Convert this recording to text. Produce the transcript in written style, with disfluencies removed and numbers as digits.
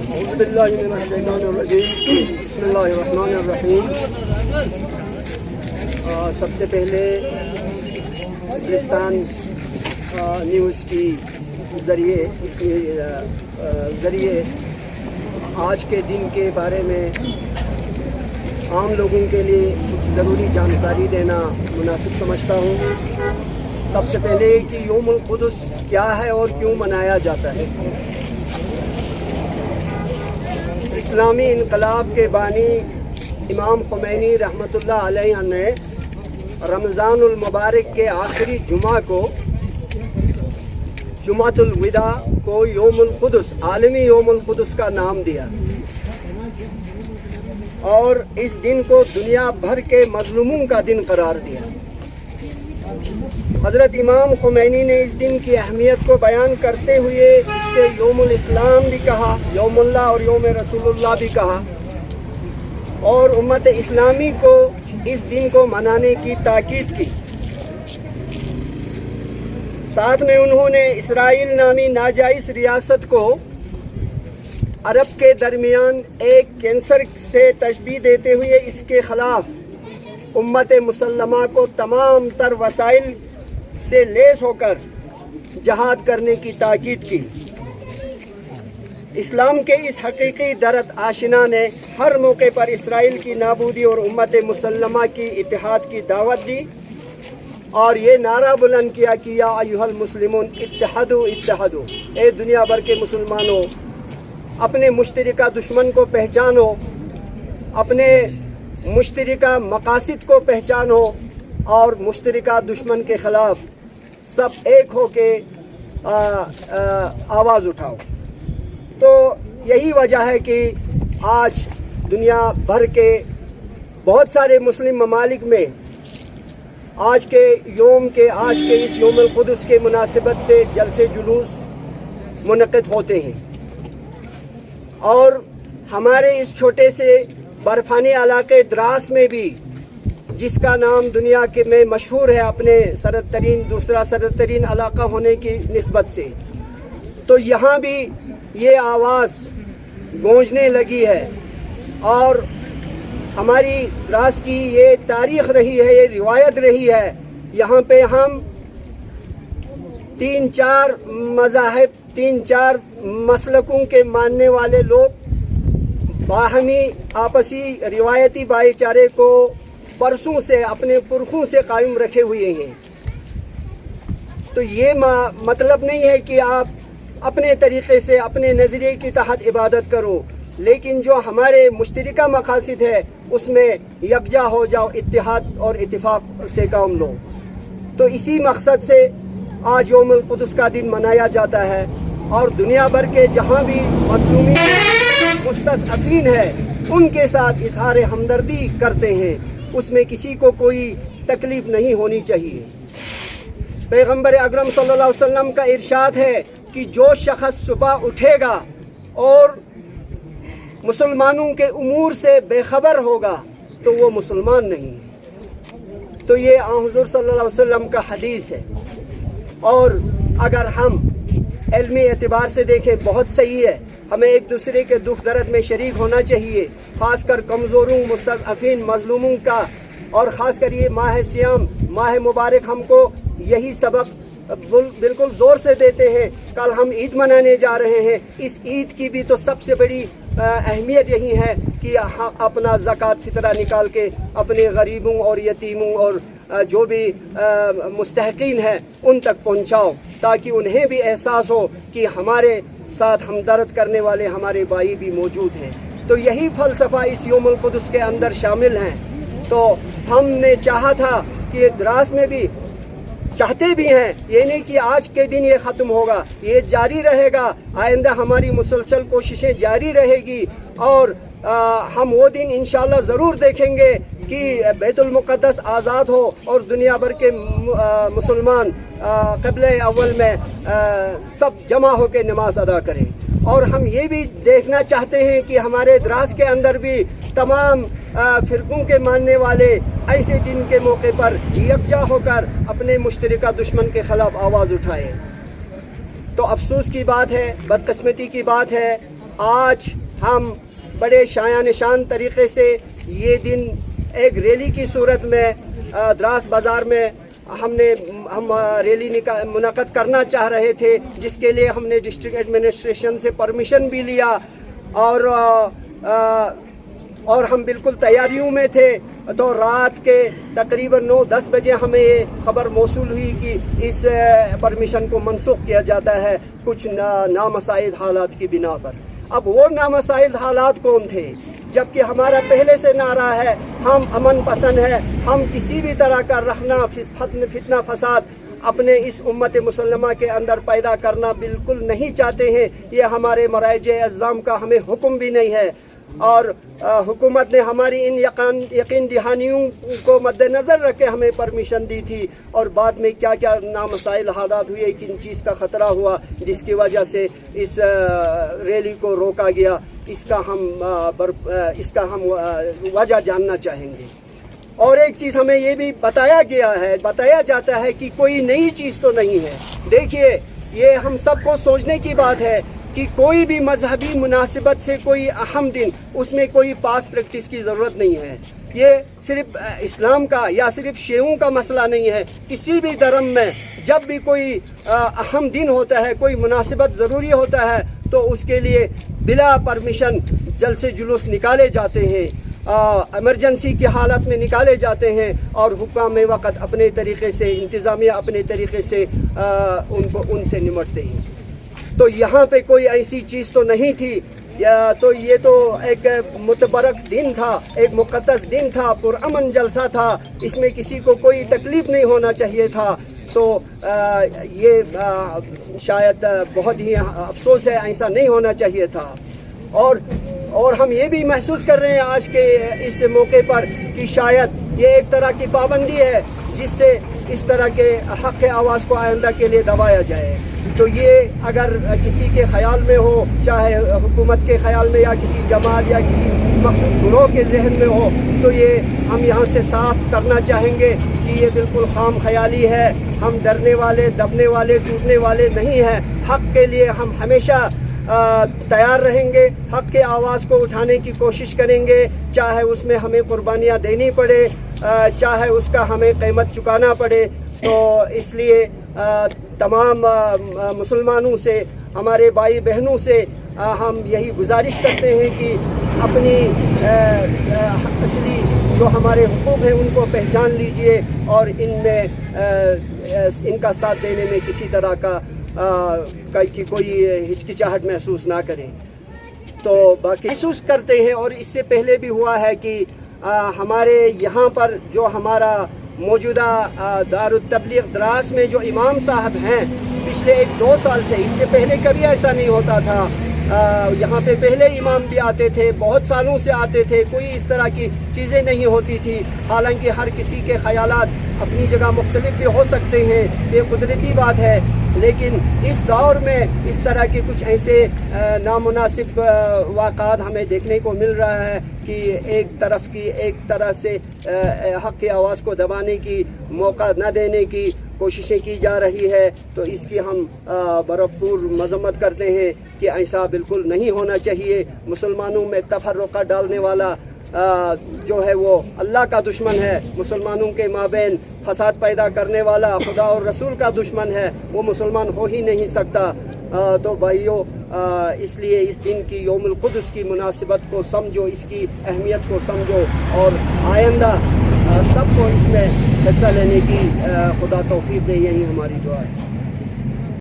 اعوذ باللہ من الشیطان الرجیم بسم اللہ الرحمن الرحیم۔ سب سے پہلے گلستان نیوز کی ذریعے آج کے دن کے بارے میں عام لوگوں کے لیے کچھ ضروری جانکاری دینا مناسب سمجھتا ہوں۔ سب سے پہلے کہ یوم القدس کیا ہے اور کیوں منایا جاتا ہے۔ اسلامی انقلاب کے بانی امام خمینی رحمۃ اللہ علیہ نے رمضان المبارک کے آخری جمعہ کو جمعۃ الوداع کو یوم القدس عالمی یوم القدس کا نام دیا اور اس دن کو دنیا بھر کے مظلوموں کا دن قرار دیا۔ حضرت امام خمینی نے اس دن کی اہمیت کو بیان کرتے ہوئے اس سے یوم الاسلام بھی کہا، یوم اللہ اور یوم رسول اللہ بھی کہا، اور امت اسلامی کو اس دن کو منانے کی تاکید کی۔ ساتھ میں انہوں نے اسرائیل نامی ناجائز ریاست کو عرب کے درمیان ایک کینسر سے تشبیہ دیتے ہوئے اس کے خلاف امت مسلمہ کو تمام تر وسائل سے لیس ہو کر جہاد کرنے کی تاکید کی۔ اسلام کے اس حقیقی درد آشنا نے ہر موقع پر اسرائیل کی نابودی اور امت مسلمہ کی اتحاد کی دعوت دی اور یہ نعرہ بلند کیا کہ یا ایھا المسلمون اتحدوا اتحدوا، اے دنیا بھر کے مسلمانوں اپنے مشترکہ دشمن کو پہچانو، اپنے مشترکہ مقاصد کو پہچانو اور مشترکہ دشمن کے خلاف سب ایک ہو کے آواز اٹھاؤ۔ تو یہی وجہ ہے کہ آج دنیا بھر کے بہت سارے مسلم ممالک میں آج کے اس یوم القدس کے مناسبت سے جلسے جلوس منعقد ہوتے ہیں، اور ہمارے اس چھوٹے سے برفانی علاقے دراس میں بھی، جس کا نام دنیا کے میں مشہور ہے اپنے دوسرا سرد ترین علاقہ ہونے کی نسبت سے، تو یہاں بھی یہ آواز گونجنے لگی ہے اور ہماری دراس کی یہ تاریخ رہی ہے، یہ روایت رہی ہے۔ یہاں پہ ہم تین چار مسلکوں کے ماننے والے لوگ باہمی آپسی روایتی بھائی چارے کو برسوں سے اپنے پرخوں سے قائم رکھے ہوئے ہیں۔ تو یہ مطلب نہیں ہے کہ آپ اپنے طریقے سے اپنے نظریے کے تحت عبادت کرو، لیکن جو ہمارے مشترکہ مقاصد ہے اس میں یکجا ہو جاؤ، اتحاد اور اتفاق سے کام لو۔ تو اسی مقصد سے آج یوم القدس کا دن منایا جاتا ہے، اور دنیا بھر کے جہاں بھی مظلومین مستضعفین ہیں ان کے ساتھ اظہار ہمدردی کرتے ہیں، اس میں کسی کو کوئی تکلیف نہیں ہونی چاہیے۔ پیغمبر اکرم صلی اللہ علیہ وسلم کا ارشاد ہے کہ جو شخص صبح اٹھے گا اور مسلمانوں کے امور سے بے خبر ہوگا تو وہ مسلمان نہیں۔ تو یہ حضور صلی اللہ علیہ وسلم کا حدیث ہے، اور اگر ہم علمی اعتبار سے دیکھیں بہت صحیح ہے، ہمیں ایک دوسرے کے دکھ درد میں شریک ہونا چاہیے، خاص کر کمزوروں، مستضعفین، مظلوموں کا، اور خاص کر یہ ماہ سیام، ماہ مبارک ہم کو یہی سبق بالکل زور سے دیتے ہیں۔ کل ہم عید منانے جا رہے ہیں، اس عید کی بھی تو سب سے بڑی اہمیت یہی ہے کہ اپنا زکوٰۃ فطرہ نکال کے اپنے غریبوں اور یتیموں اور جو بھی مستحقین ہیں ان تک پہنچاؤ، تاکہ انہیں بھی احساس ہو کہ ہمارے ساتھ ہمدرد کرنے والے ہمارے بھائی بھی موجود ہیں۔ تو یہی فلسفہ اس یوم القدس کے اندر شامل ہیں۔ تو ہم نے چاہا تھا کہ دراس میں بھی چاہتے بھی ہیں، یہ نہیں کہ آج کے دن یہ ختم ہوگا، یہ جاری رہے گا، آئندہ ہماری مسلسل کوششیں جاری رہے گی، اور ہم وہ دن انشاءاللہ ضرور دیکھیں گے کہ بیت المقدس آزاد ہو اور دنیا بھر کے مسلمان قبلہ اول میں سب جمع ہو کے نماز ادا کریں۔ اور ہم یہ بھی دیکھنا چاہتے ہیں کہ ہمارے دراس کے اندر بھی تمام فرقوں کے ماننے والے ایسے دن کے موقع پر یکجا ہو کر اپنے مشترکہ دشمن کے خلاف آواز اٹھائے۔ تو افسوس کی بات ہے، بدقسمتی کی بات ہے آج ہم بڑے شایان نشان طریقے سے یہ دن ایک ریلی کی صورت میں دراس بازار میں ہم ریلی منعقد کرنا چاہ رہے تھے، جس کے لیے ہم نے ڈسٹرکٹ ایڈمنسٹریشن سے پرمیشن بھی لیا اور ہم بالکل تیاریوں میں تھے۔ تو رات کے تقریباً 9-10 بجے ہمیں یہ خبر موصول ہوئی کہ اس پرمیشن کو منسوخ کیا جاتا ہے کچھ نامساعد حالات کی بنا پر۔ اب وہ نامساعد حالات کون تھے؟ جبکہ ہمارا پہلے سے نعرہ ہے ہم امن پسند ہے، ہم کسی بھی طرح کا فتنہ فساد اپنے اس امت مسلمہ کے اندر پیدا کرنا بالکل نہیں چاہتے ہیں۔ یہ ہمارے مراجع اعظام کا ہمیں حکم بھی نہیں ہے، اور حکومت نے ہماری ان یقین دہانیوں کو مد نظر رکھ کے ہمیں پرمیشن دی تھی، اور بعد میں کیا کیا نامسائل حالات ہوئے، کن چیز کا خطرہ ہوا جس کی وجہ سے اس ریلی کو روکا گیا، اس کا ہم وجہ جاننا چاہیں گے۔ اور ایک چیز ہمیں یہ بھی بتایا جاتا ہے کہ کوئی نئی چیز تو نہیں ہے۔ دیکھیے، یہ ہم سب کو سوچنے کی بات ہے کہ کوئی بھی مذہبی مناسبت سے کوئی اہم دن، اس میں کوئی پاس پریکٹس کی ضرورت نہیں ہے۔ یہ صرف اسلام کا یا صرف شیعوں کا مسئلہ نہیں ہے، کسی بھی دھرم میں جب بھی کوئی اہم دن ہوتا ہے، کوئی مناسبت ضروری ہوتا ہے، تو اس کے لیے بلا پرمیشن جلسے جلوس نکالے جاتے ہیں، ایمرجنسی کی حالت میں نکالے جاتے ہیں، اور حکام وقت اپنے طریقے سے، انتظامیہ اپنے طریقے سے ان سے نمٹتے ہیں۔ تو یہاں پہ کوئی ایسی چیز تو نہیں تھی، تو یہ تو ایک متبرک دن تھا، ایک مقدس دن تھا، پرامن جلسہ تھا، اس میں کسی کو کوئی تکلیف نہیں ہونا چاہیے تھا۔ تو یہ شاید بہت ہی افسوس ہے، ایسا نہیں ہونا چاہیے تھا۔ اور ہم یہ بھی محسوس کر رہے ہیں آج کے اس موقع پر کہ شاید یہ ایک طرح کی پابندی ہے جس سے اس طرح کے حق آواز کو آئندہ کے لیے دبایا جائے۔ تو یہ اگر کسی کے خیال میں ہو، چاہے حکومت کے خیال میں یا کسی جماعت یا کسی مخصوص گروہ کے ذہن میں ہو، تو یہ ہم یہاں سے صاف کرنا چاہیں گے کہ یہ بالکل خام خیالی ہے۔ ہم ڈرنے والے، دبنے والے، ٹوٹنے والے نہیں ہیں۔ حق کے لیے ہم ہمیشہ تیار رہیں گے، حق کے آواز کو اٹھانے کی کوشش کریں گے، چاہے اس میں ہمیں قربانیاں دینی پڑے، چاہے اس کا ہمیں قیمت چکانا پڑے۔ تو اس لیے تمام مسلمانوں سے، ہمارے بھائی بہنوں سے ہم یہی گزارش کرتے ہیں کہ اپنی اصلی جو ہمارے حقوق ہیں ان کو پہچان لیجئے، اور ان کا ساتھ دینے میں کسی طرح کا کوئی ہچکچاہٹ محسوس نہ کریں۔ تو باقی محسوس کرتے ہیں، اور اس سے پہلے بھی ہوا ہے کہ ہمارے یہاں پر جو ہمارا موجودہ دارالتبلیغ دراس میں جو امام صاحب ہیں، پچھلے 1-2 سال سے، اس سے پہلے کبھی ایسا نہیں ہوتا تھا۔ یہاں پہ پہلے امام بھی آتے تھے، بہت سالوں سے آتے تھے، کوئی اس طرح کی چیزیں نہیں ہوتی تھی۔ حالانکہ ہر کسی کے خیالات اپنی جگہ مختلف بھی ہو سکتے ہیں، یہ قدرتی بات ہے، لیکن اس دور میں اس طرح کے کچھ ایسے نامناسب واقعات ہمیں دیکھنے کو مل رہا ہے کہ ایک طرح سے حق کی آواز کو دبانے کی، موقع نہ دینے کی کوششیں کی جا رہی ہے۔ تو اس کی ہم بھرپور مذمت کرتے ہیں کہ ایسا بالکل نہیں ہونا چاہیے۔ مسلمانوں میں تفرقہ ڈالنے والا جو ہے وہ اللہ کا دشمن ہے، مسلمانوں کے مابین فساد پیدا کرنے والا خدا اور رسول کا دشمن ہے، وہ مسلمان ہو ہی نہیں سکتا۔ تو بھائیو، اس لیے اس دن کی یوم القدس کی مناسبت کو سمجھو، اس کی اہمیت کو سمجھو، اور آئندہ سب کو اس میں حصہ لینے کی خدا توفیق دے، یہی ہماری دعا ہے۔